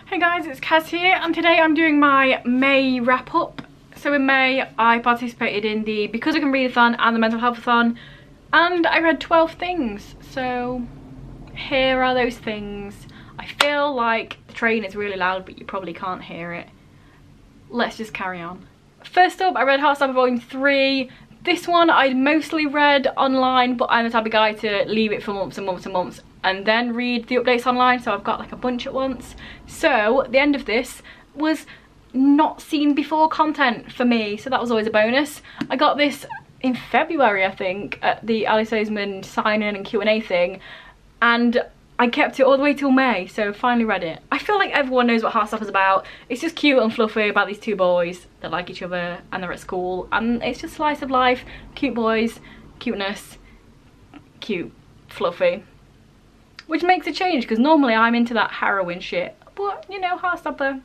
Hey guys, it's Kaz here, and today I'm doing my May wrap up. So in May I participated in the Because I Can Readathon and the Mental Healthathon, and I read 12 things. So here are those things. I feel like the train is really loud, but you probably can't hear it. Let's just carry on. First up, I read Heartstopper Volume 3. This one I'd mostly read online, but I'm the type of guy to leave it for months and months and months and then read the updates online, so I've got like a bunch at once. So the end of this was not seen before content for me, so that was always a bonus. I got this in February, I think, at the Alice Oseman sign-in and Q&A thing, and I kept it all the way till May, so finally read it. I feel like everyone knows what Heartstopper's about. It's just cute and fluffy about these two boys that like each other and they're at school, and it's just slice of life, cute boys, cuteness, cute, fluffy. Which makes a change, because normally I'm into that heroin shit, but you know, Heartstopper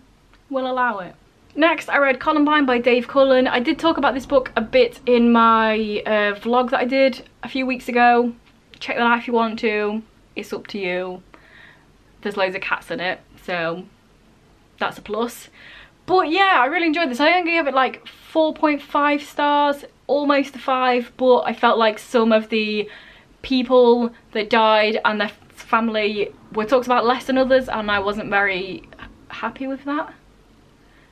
will allow it. Next, I read Columbine by Dave Cullen. I did talk about this book a bit in my vlog that I did a few weeks ago. Check that out if you want to. It's up to you. There's loads of cats in it, so that's a plus. But yeah, I really enjoyed this. I only gave it like 4.5 stars, almost a 5, but I felt like some of the people that died and their family were talked about less than others, and I wasn't very happy with that.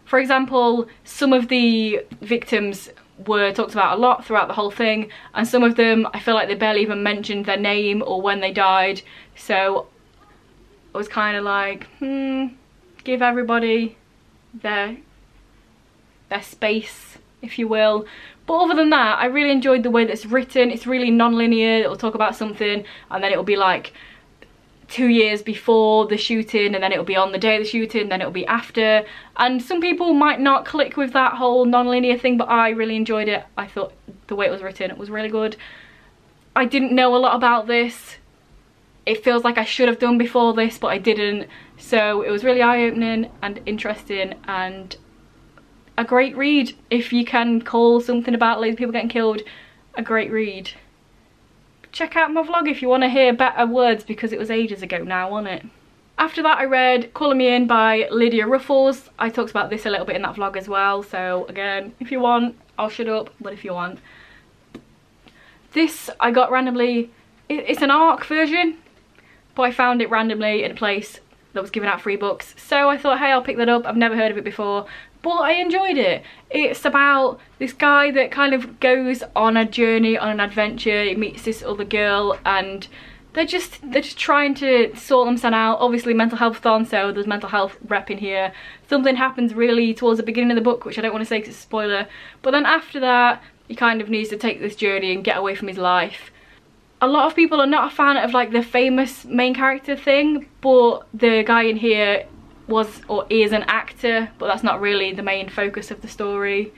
For example, some of the victims were talked about a lot throughout the whole thing, and some of them I feel like they barely even mentioned their name or when they died, so I was kind of like, give everybody their space, if you will. But other than that, I really enjoyed the way that it's written. It's really non-linear. It'll talk about something and then it'll be like 2 years before the shooting, and then it'll be on the day of the shooting, then it'll be after. And some people might not click with that whole non-linear thing, but I really enjoyed it. I thought the way it was written, it was really good. I didn't know a lot about this. It feels like I should have done before this, but I didn't. So it was really eye-opening and interesting, and a great read. If you can call something about loads of people getting killed a great read. Check out my vlog if you want to hear better words, because it was ages ago now, wasn't it? After that I read Colour Me In by Lydia Ruffles. I talked about this a little bit in that vlog as well, so again, if you want, I'll shut up, but if you want. This I got randomly. It's an ARC version, but I found it randomly in a place that was giving out free books, so I thought, hey, I'll pick that up. I've never heard of it before, but I enjoyed it. It's about this guy that kind of goes on a journey, on an adventure. He meets this other girl, and they're just trying to sort themselves out. Obviously mental healthathon, so there's mental health rep in here. Something happens really towards the beginning of the book, which I don't want to say because it's a spoiler, but then after that he kind of needs to take this journey and get away from his life. A lot of people are not a fan of like the famous main character thing, but the guy in here was or is an actor, but that's not really the main focus of the story.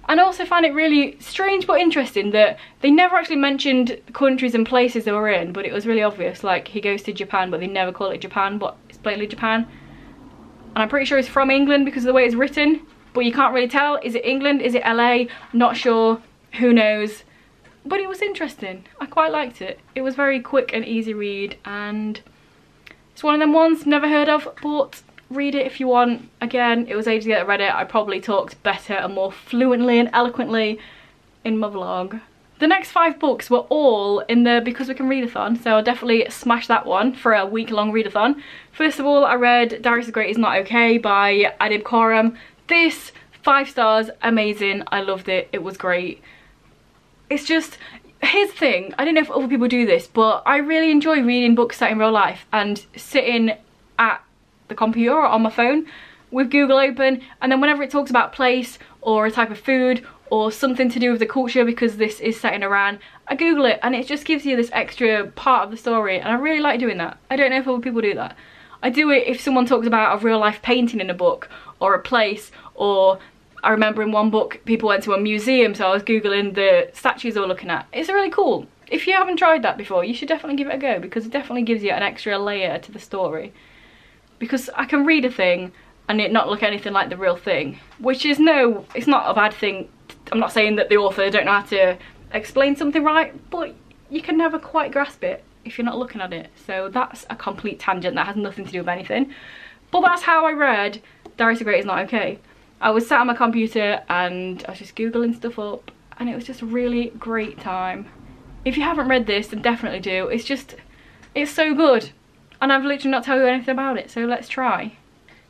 And I also find it really strange but interesting that they never actually mentioned countries and places they were in, but it was really obvious. Like, he goes to Japan, but they never call it Japan, but it's blatantly Japan. And I'm pretty sure it's from England because of the way it's written, but you can't really tell. Is it England? Is it LA? Not sure. Who knows? But it was interesting. I quite liked it. It was very quick and easy read, and it's one of them ones never heard of, but read it if you want. Again, it was ages ago that I read it. I probably talked better and more fluently and eloquently in my vlog. The next 5 books were all in the Because We Can Readathon, so I'll definitely smash that one for a week-long readathon. First of all, I read Darius the Great Is Not Okay by Adib Khorram. This, 5 stars, amazing. I loved it. It was great. It's just, here's the thing, I don't know if other people do this, but I really enjoy reading books set in real life and sitting at the computer or on my phone with Google open, and then whenever it talks about place or a type of food or something to do with the culture, because this is set in Iran, I Google it, and it just gives you this extra part of the story, and I really like doing that. I don't know if other people do that. I do it if someone talks about a real life painting in a book or a place, or I remember in one book people went to a museum, so I was googling the statues they were looking at. It's really cool. If you haven't tried that before, you should definitely give it a go, because it definitely gives you an extra layer to the story. Because I can read a thing and it not look anything like the real thing, which is it's not a bad thing. I'm not saying that the author don't know how to explain something right, but you can never quite grasp it if you're not looking at it. So that's a complete tangent that has nothing to do with anything. But that's how I read Darius the Great is Not Okay. I was sat on my computer and I was just googling stuff up, and it was just a really great time. If you haven't read this, then definitely do. It's so good, and I've literally not told you anything about it, so let's try.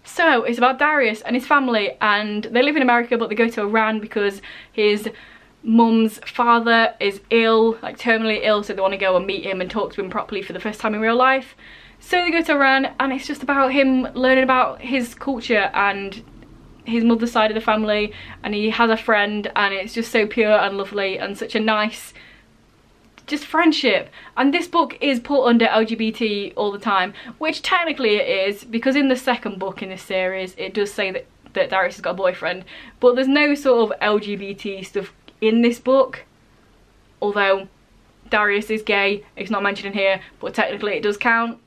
So it's about Darius and his family, and they live in America but they go to Iran because his mum's father is ill, like terminally ill, so they want to go and meet him and talk to him properly for the first time in real life. So they go to Iran, and it's just about him learning about his culture and his mother's side of the family, and he has a friend, and it's just so pure and lovely and such a nice just friendship. And this book is put under LGBT all the time, which technically it is, because in the second book in this series it does say that Darius has got a boyfriend, but there's no sort of LGBT stuff in this book, although Darius is gay. It's not mentioned in here, but technically it does count,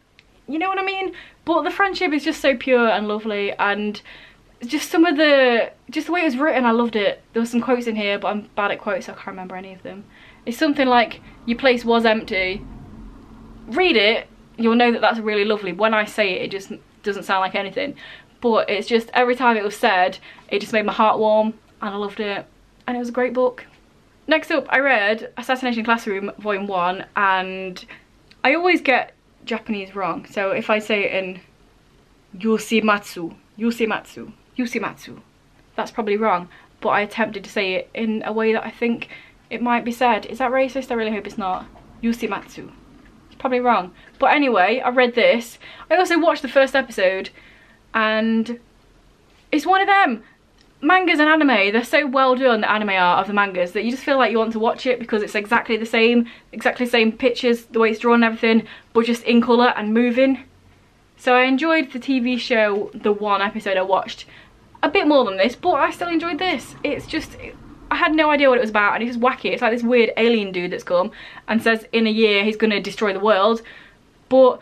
you know what I mean? But the friendship is just so pure and lovely, and just the way it was written, I loved it. There were some quotes in here, but I'm bad at quotes, so I can't remember any of them. It's something like, your place was empty. Read it, you'll know that that's really lovely. When I say it, it just doesn't sound like anything, but it's just, every time it was said, it just made my heart warm, and I loved it, and it was a great book. Next up, I read Assassination Classroom Volume 1, and I always get Japanese wrong, so if I say it in Yoshimatsu, that's probably wrong, but I attempted to say it in a way that I think it might be said. Is that racist? I really hope it's not. Yoshimatsu. It's probably wrong. But anyway, I read this. I also watched the first episode, and it's one of them. Mangas and anime, they're so well done, the anime art of the mangas, that you just feel like you want to watch it because it's exactly the same pictures, the way it's drawn and everything, but just in colour and moving. So I enjoyed the TV show, the one episode I watched, a bit more than this, but I still enjoyed this. It's just, I had no idea what it was about, and it's just wacky. It's like this weird alien dude that's come and says in a year he's going to destroy the world, but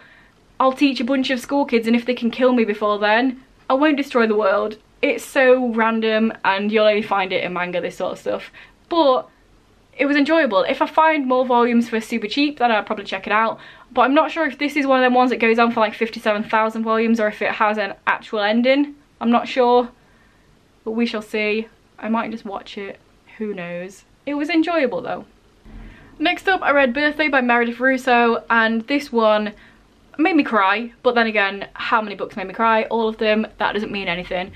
I'll teach a bunch of school kids, and if they can kill me before then, I won't destroy the world. It's so random, and you'll only find it in manga, this sort of stuff, but it was enjoyable. If I find more volumes for super cheap, then I'll probably check it out, but I'm not sure if this is one of them ones that goes on for like 57,000 volumes, or if it has an actual ending. I'm not sure, but we shall see. I might just watch it, who knows. It was enjoyable though. Next up, I read Birthday by Meredith Russo, and this one made me cry, but then again, how many books made me cry? All of them. That doesn't mean anything.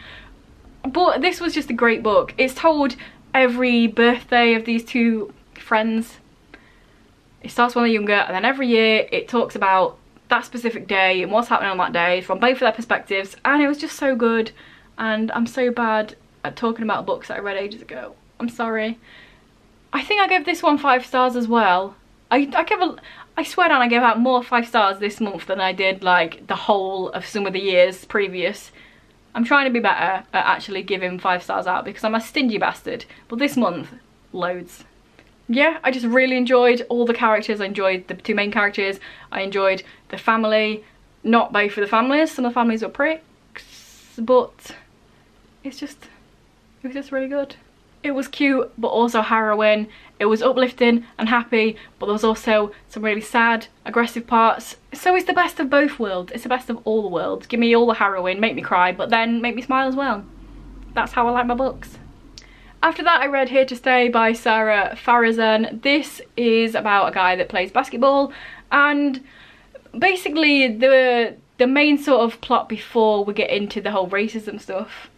But this was just a great book. It's told every birthday of these two friends. It starts when they're younger, and then every year it talks about that specific day and what's happening on that day from both of their perspectives, and it was just so good. And I'm so bad at talking about books that I read ages ago. I'm sorry. I think I gave this one 5 stars as well. I swear down, I gave out more 5 stars this month than I did like the whole of some of the years previous. I'm trying to be better at actually giving 5 stars out because I'm a stingy bastard. But this month, loads. Yeah, I just really enjoyed all the characters. I enjoyed the 2 main characters. I enjoyed the family. Not both of the families. Some of the families were pricks, but it was just really good. It was cute, but also harrowing. It was uplifting and happy, but there was also some really sad, aggressive parts. So it's the best of both worlds. It's the best of all the worlds. Give me all the harrowing, make me cry, but then make me smile as well. That's how I like my books. After that, I read Here to Stay by Sarah Farazan. This is about a guy that plays basketball, and basically the main sort of plot before we get into the whole racism stuff,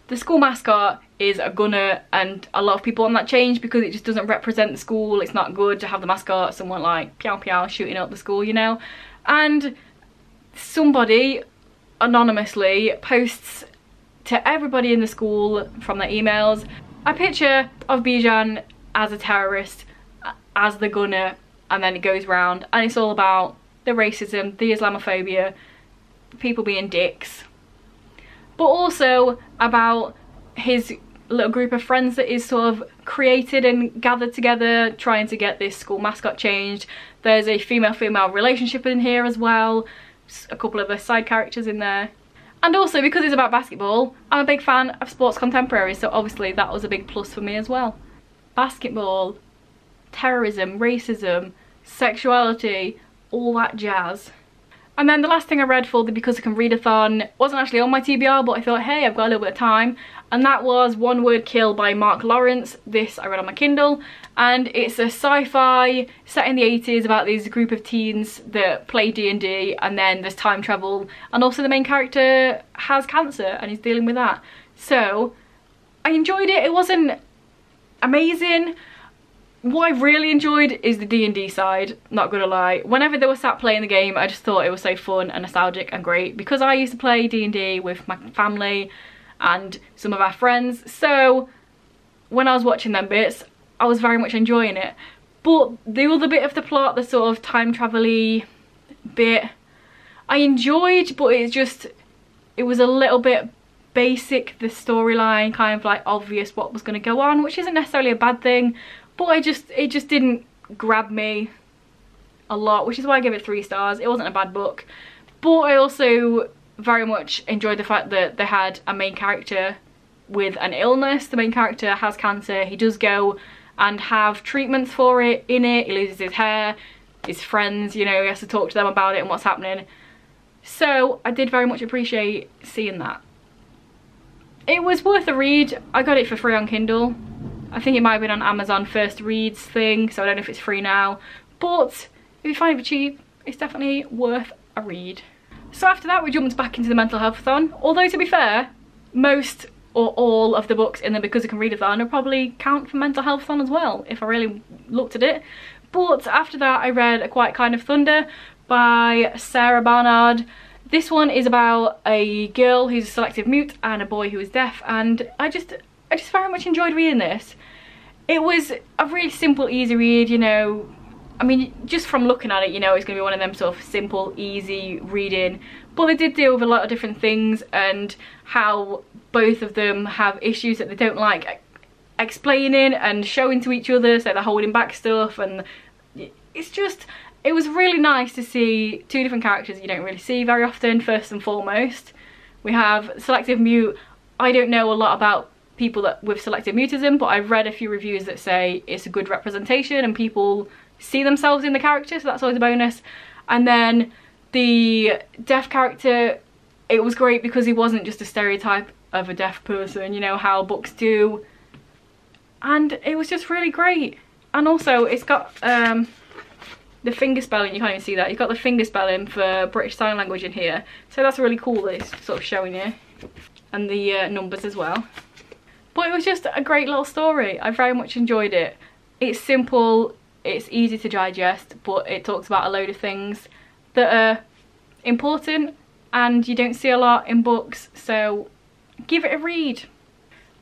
the school mascot is a gunner, and a lot of people on that change because it just doesn't represent the school. It's not good to have the mascot, someone like Piao Piao shooting up the school, you know. And somebody anonymously posts to everybody in the school from their emails a picture of Bijan as a terrorist, as the gunner, and then it goes round, and it's all about the racism, the Islamophobia, people being dicks, but also about his little group of friends that is sort of created and gathered together trying to get this school mascot changed. There's a female-female relationship in here as well, a couple of the side characters in there. And also, because it's about basketball, I'm a big fan of sports contemporaries, so obviously that was a big plus for me as well. Basketball, terrorism, racism, sexuality, all that jazz. And then the last thing I read for the Because I Can Readathon wasn't actually on my TBR, but I thought, hey, I've got a little bit of time. And that was One Word Kill by Mark Lawrence. This I read on my Kindle. And it's a sci-fi set in the 80s about these group of teens that play D&D, and then there's time travel. And also the main character has cancer and he's dealing with that. So I enjoyed it. It wasn't amazing. What I really enjoyed is the D&D side, not gonna lie. Whenever they were sat playing the game, I just thought it was so fun and nostalgic and great, because I used to play D&D with my family and some of our friends, so when I was watching them bits, I was very much enjoying it. But the other bit of the plot, the sort of time travel-y bit, I enjoyed, but it was a little bit basic, the storyline, kind of like obvious what was going to go on, which isn't necessarily a bad thing, but it just didn't grab me a lot, which is why I give it 3 stars. It wasn't a bad book, but I also very much enjoyed the fact that they had a main character with an illness. The main character has cancer. He does go and have treatments for it in it. He loses his hair, his friends, you know, he has to talk to them about it and what's happening. So I did very much appreciate seeing that. It was worth a read. I got it for free on Kindle. I think it might have been on Amazon First Reads thing, so I don't know if it's free now. But if you find it cheap, it's definitely worth a read. So after that, we jumped back into the mental health-a-thon. Although, to be fair, most or all of the books in the Because I Can Readathon would probably count for mental health-a-thon as well, if I really looked at it. But after that, I read A Quiet Kind of Thunder by Sarah Barnard. This one is about a girl who's a selective mute and a boy who is deaf, and I just very much enjoyed reading this. It was a really simple, easy read, you know. I mean, just from looking at it, you know, it's going to be one of them sort of simple, easy reading. But they did deal with a lot of different things, and how both of them have issues that they don't like explaining and showing to each other, so they're holding back stuff. And it was really nice to see 2 different characters you don't really see very often. First and foremost, we have selective mute. I don't know a lot about people with selective mutism, but I've read a few reviews that say it's a good representation and people see themselves in the character, so that's always a bonus. And then the deaf character, it was great because he wasn't just a stereotype of a deaf person, you know, how books do. And it was just really great. And also it's got the finger spelling, you can't even see that, you've got the finger spelling for British Sign Language in here, so that's really cool that it's sort of showing you, and the numbers as well. But it was just a great little story. I very much enjoyed it. It's simple, it's easy to digest, but it talks about a load of things that are important and you don't see a lot in books, so give it a read.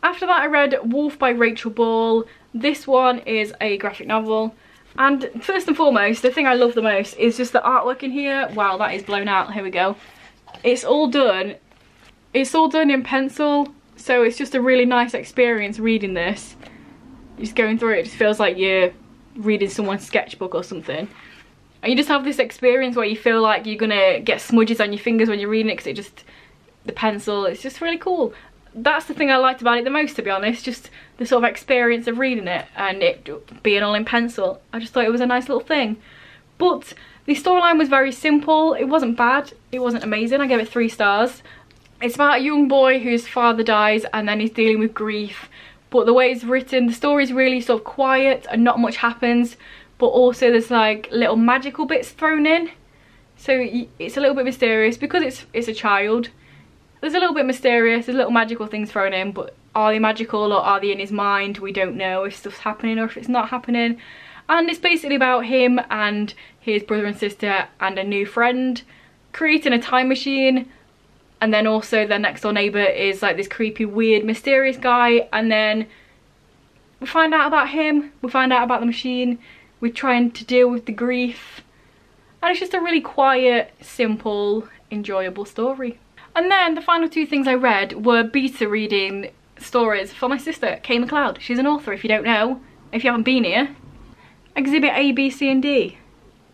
After that, I read Wolf by Rachel Ball. This one is a graphic novel, and first and foremost, the thing I love the most is just the artwork in here. Wow, that is blown out. Here we go. It's all done in pencil, so it's just a really nice experience reading this. Just going through it, it just feels like you're reading someone's sketchbook or something. And you just have this experience where you feel like you're gonna get smudges on your fingers when you're reading it, because the pencil, it's just really cool. That's the thing I liked about it the most, to be honest, just the sort of experience of reading it and it being all in pencil. I just thought it was a nice little thing. But the storyline was very simple. It wasn't bad, it wasn't amazing. I gave it 3 stars. It's about a young boy whose father dies and then he's dealing with grief. But the way it's written, the story's really sort of quiet and not much happens, but also there's like little magical bits thrown in. So it's a little bit mysterious because it's a child. There's a little bit mysterious, there's little magical things thrown in, but are they magical or are they in his mind? We don't know if stuff's happening or if it's not happening. And it's basically about him and his brother and sister and a new friend creating a time machine. And then also their next door neighbour is like this creepy, weird, mysterious guy. And then we find out about him, we find out about the machine, we're trying to deal with the grief. And it's just a really quiet, simple, enjoyable story. And then the final 2 things I read were beta reading stories for my sister, Kay McLeod. She's an author, if you don't know, if you haven't been here. Exhibit A, B, C and D.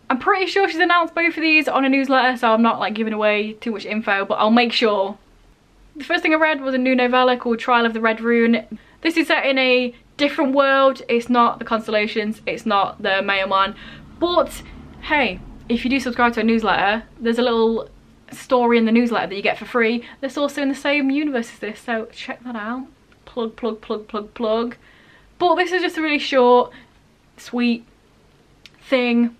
I'm pretty sure she's announced both of these on a newsletter, so I'm not like giving away too much info, but I'll make sure. The first thing I read was a new novella called Trial of the Red Rune. This is set in a different world. It's not the constellations, it's not the Mayaman, but hey, if you do subscribe to a newsletter, there's a little story in the newsletter that you get for free that's also in the same universe as this, so check that out. Plug, plug, plug, plug, plug. But this is just a really short, sweet thing.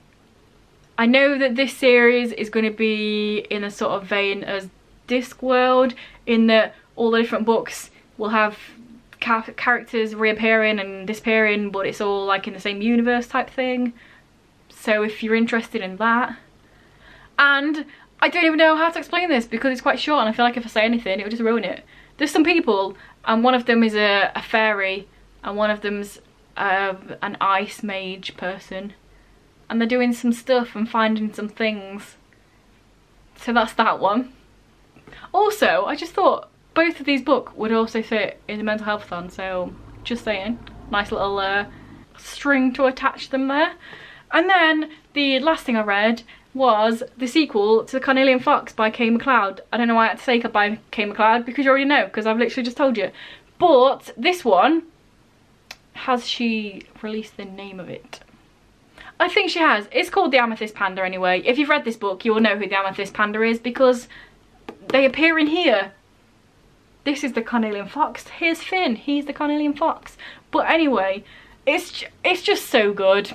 I know that this series is going to be in a sort of vein as Discworld, in that all the different books will have characters reappearing and disappearing, but it's all like in the same universe type thing. So if you're interested in that. And I don't even know how to explain this because it's quite short, and I feel like if I say anything it would just ruin it. There's some people, and one of them is a fairy, and one of them's an ice mage person, and they're doing some stuff and finding some things. So that's that one. Also, I just thought both of these books would also fit in the mental health-a-thon, so just saying. Nice little string to attach them there. And then the last thing I read was the sequel to The Carnelian Fox by Kay MacLeod. I don't know why I had to say by Kay MacLeod, because you already know, because I've literally just told you. But this one, has she released the name of it? I think she has. It's called The Amethyst Panther anyway. If you've read this book, you will know who the Amethyst Panther is because they appear in here. This is the Carnelian Fox. Here's Finn. He's the Carnelian Fox. But anyway, it's just so good.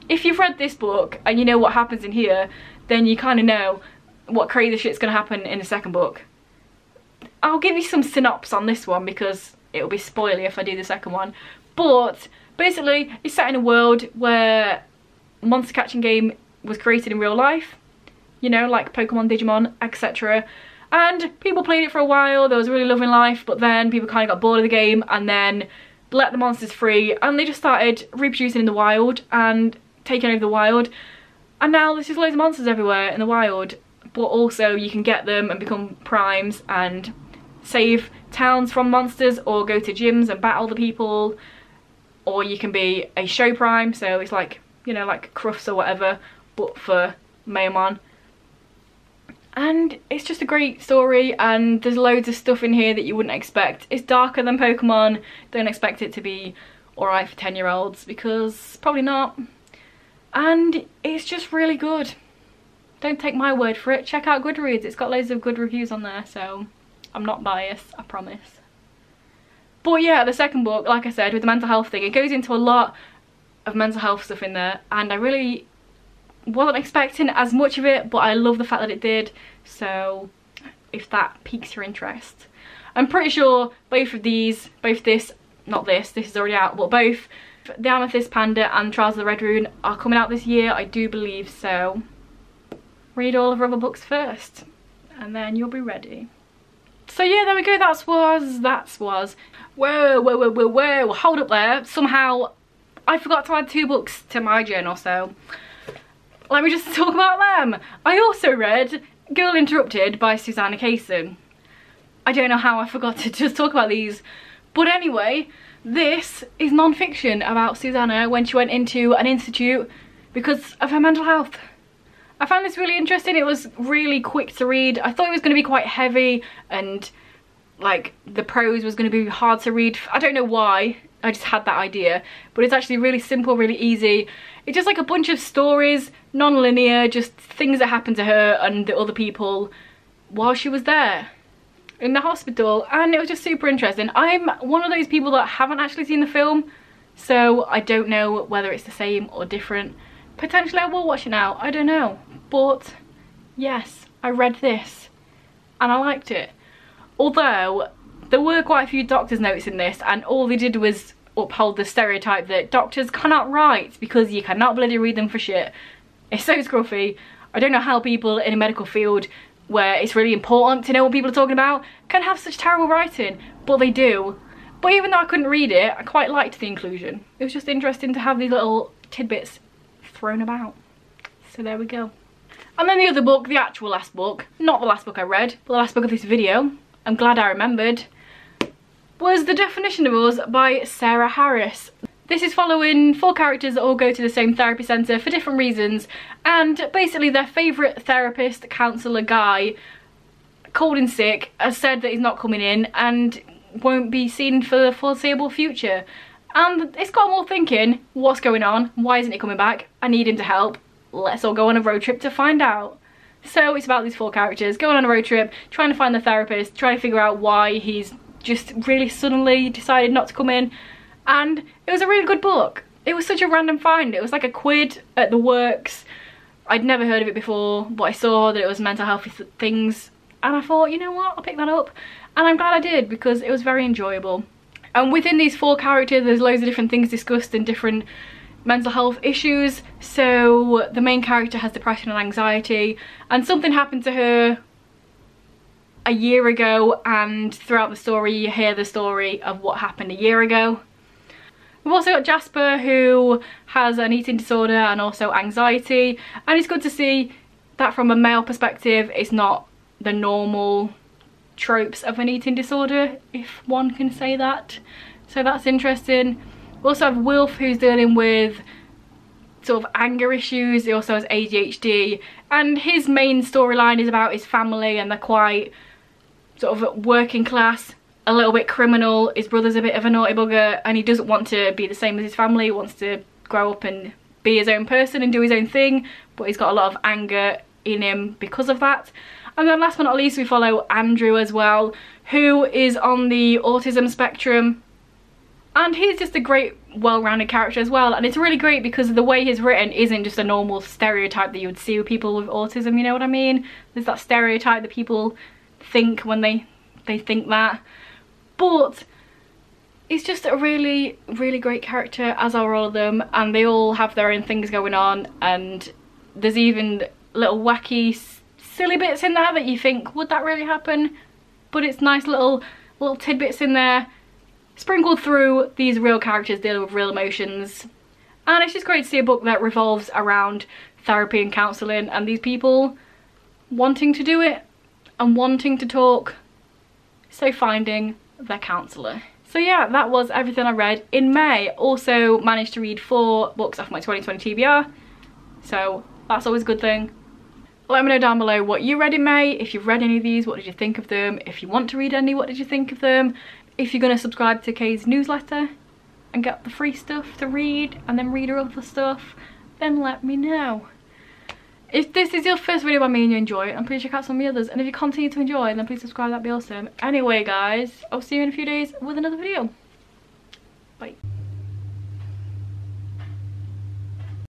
If you've read this book and you know what happens in here, then you kind of know what crazy shit's going to happen in the second book. I'll give you some synopsis on this one because it'll be spoily if I do the second one. But basically, it's set in a world where a monster catching game was created in real life. You know, like Pokemon, Digimon, etc. And people played it for a while, there was a really loving life, but then people kind of got bored of the game and then let the monsters free, and they just started reproducing in the wild and taking over the wild. And now there's just loads of monsters everywhere in the wild, but also you can get them and become primes and save towns from monsters, or go to gyms and battle the people, or you can be a show prime, so it's like, you know, like Crufts or whatever, but for Maemon. And it's just a great story, and there's loads of stuff in here that you wouldn't expect. It's darker than Pokemon. Don't expect it to be alright for 10-year-olds, because probably not. And it's just really good. Don't take my word for it. Check out Goodreads. It's got loads of good reviews on there, so I'm not biased, I promise. But yeah, the second book, like I said, with the mental health thing, it goes into a lot of mental health stuff in there, and I really wasn't expecting as much of it, but I love the fact that it did, so if that piques your interest. I'm pretty sure both of these, both this, not this, this is already out, but both The Amethyst Panther and Trials of the Red Rune are coming out this year, I do believe so. Read all of her other books first, and then you'll be ready. So yeah, there we go, that was, whoa, hold up there. Somehow I forgot to add 2 books to my journal, so let me just talk about them. I also read Girl Interrupted by Susanna Kaysen. I don't know how I forgot to just talk about these, but anyway, this is non-fiction about Susanna when she went into an institute because of her mental health. I found this really interesting. It was really quick to read. I thought it was going to be quite heavy and like the prose was going to be hard to read. I don't know why, I just had that idea, but it's actually really simple, really easy. It's just like a bunch of stories, non-linear, just things that happened to her and the other people while she was there in the hospital, and it was just super interesting. I'm one of those people that haven't actually seen the film, so I don't know whether it's the same or different. Potentially I will watch it now, I don't know, but yes, I read this and I liked it. Although there were quite a few doctor's notes in this, and all they did was uphold the stereotype that doctors cannot write because you cannot bloody read them for shit. It's so scruffy. I don't know how people in a medical field where it's really important to know what people are talking about can have such terrible writing, but they do. But even though I couldn't read it, I quite liked the inclusion. It was just interesting to have these little tidbits thrown about. So there we go. And then the other book, the actual last book, not the last book I read, but the last book of this video, I'm glad I remembered, was The Definition of Us by Sarah Harris. This is following 4 characters that all go to the same therapy centre for different reasons, and basically their favourite therapist, counsellor guy, called in sick, has said that he's not coming in and won't be seen for the foreseeable future. And it's got them all thinking, what's going on? Why isn't he coming back? I need him to help. let's all go on a road trip to find out. So it's about these 4 characters going on a road trip, trying to find the therapist, trying to figure out why he's just really suddenly decided not to come in. And it was a really good book. It was such a random find. It was like a quid at the works. I'd never heard of it before, but I saw that it was mental health things, and I thought, you know what, I'll pick that up. And I'm glad I did, because it was very enjoyable. And within these 4 characters, there's loads of different things discussed and different mental health issues. So the main character has depression and anxiety, and something happened to her a year ago, and throughout the story you hear the story of what happened a year ago. We've also got Jasper, who has an eating disorder and also anxiety, and it's good to see that from a male perspective it's not the normal tropes of an eating disorder, if one can say that. So that's interesting. We also have Wilf, who's dealing with sort of anger issues. He also has ADHD, and his main storyline is about his family, and they're quite sort of working class, a little bit criminal. His brother's a bit of a naughty bugger, and he doesn't want to be the same as his family. He wants to grow up and be his own person and do his own thing, but he's got a lot of anger in him because of that. And then last but not least, we follow Andrew as well, who is on the autism spectrum, and he's just a great well-rounded character as well. And it's really great because the way he's written isn't just a normal stereotype that you would see with people with autism, you know what I mean? There's that stereotype that people think when they think that, but he's just a really great character, as are all of them, and they all have their own things going on. And there's even little wacky silly bits in there that you think, would that really happen? But it's nice little tidbits in there sprinkled through these real characters dealing with real emotions. And it's just great to see a book that revolves around therapy and counselling, and these people wanting to do it and wanting to talk, so finding their counsellor. So yeah, that was everything I read in May. Also managed to read 4 books off my 2020 TBR, so that's always a good thing. Let me know down below what you read in May. If you've read any of these, what did you think of them? If you want to read any, what did you think of them? If you're going to subscribe to Kay's newsletter and get the free stuff to read and then read her other stuff, then let me know. If this is your first video by me and you enjoy it, then please check out some of the others. And if you continue to enjoy, then please subscribe, that'd be awesome. Anyway guys, I'll see you in a few days with another video.